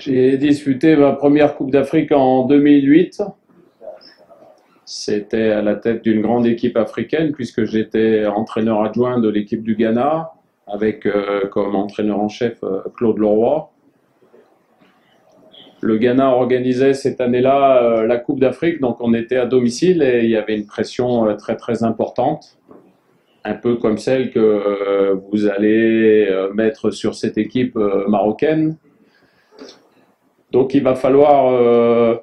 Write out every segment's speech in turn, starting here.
J'ai disputé ma première Coupe d'Afrique en 2008. C'était à la tête d'une grande équipe africaine puisque j'étais entraîneur adjoint de l'équipe du Ghana avec comme entraîneur en chef Claude Leroy. Le Ghana organisait cette année-là la Coupe d'Afrique, donc on était à domicile et il y avait une pression très importante, un peu comme celle que vous allez mettre sur cette équipe marocaine. Donc il va falloir,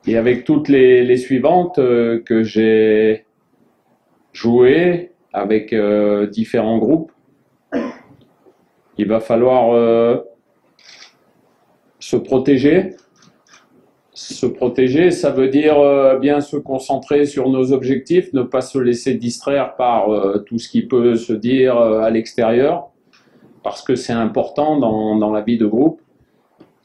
et avec toutes les suivantes que j'ai joué avec différents groupes, il va falloir se protéger. Se protéger, ça veut dire bien se concentrer sur nos objectifs, ne pas se laisser distraire par tout ce qui peut se dire à l'extérieur, parce que c'est important dans la vie de groupe.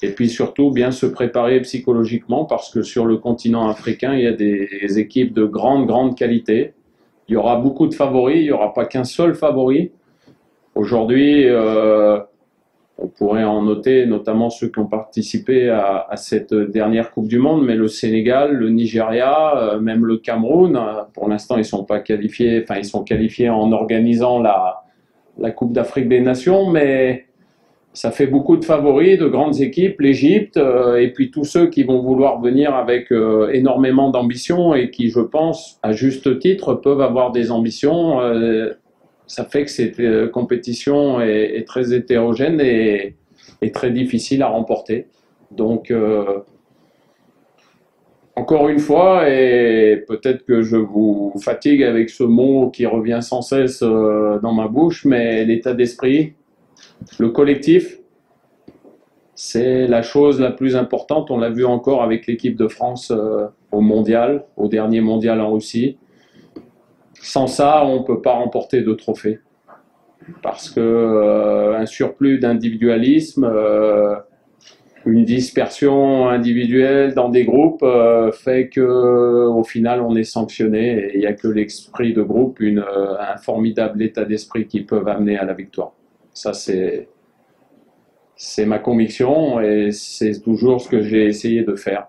Et puis surtout, bien se préparer psychologiquement, parce que sur le continent africain, il y a des équipes de grande qualité. Il y aura beaucoup de favoris, il n'y aura pas qu'un seul favori. Aujourd'hui, on pourrait en noter notamment ceux qui ont participé à cette dernière Coupe du Monde, mais le Sénégal, le Nigeria, même le Cameroun, pour l'instant ils ne sont pas qualifiés, enfin ils sont qualifiés en organisant la Coupe d'Afrique des Nations, mais ça fait beaucoup de favoris, de grandes équipes, l'Égypte, et puis tous ceux qui vont vouloir venir avec énormément d'ambition et qui, je pense, à juste titre, peuvent avoir des ambitions. Ça fait que cette compétition est très hétérogène et très difficile à remporter. Donc, encore une fois, et peut-être que je vous fatigue avec ce mot qui revient sans cesse dans ma bouche, mais l'état d'esprit, le collectif, c'est la chose la plus importante. On l'a vu encore avec l'équipe de France au mondial, au dernier mondial en Russie. Sans ça, on ne peut pas remporter de trophée. Parce que un surplus d'individualisme, une dispersion individuelle dans des groupes fait que au final on est sanctionné et il n'y a que l'esprit de groupe, un formidable état d'esprit qui peut amener à la victoire. Ça c'est ma conviction et c'est toujours ce que j'ai essayé de faire.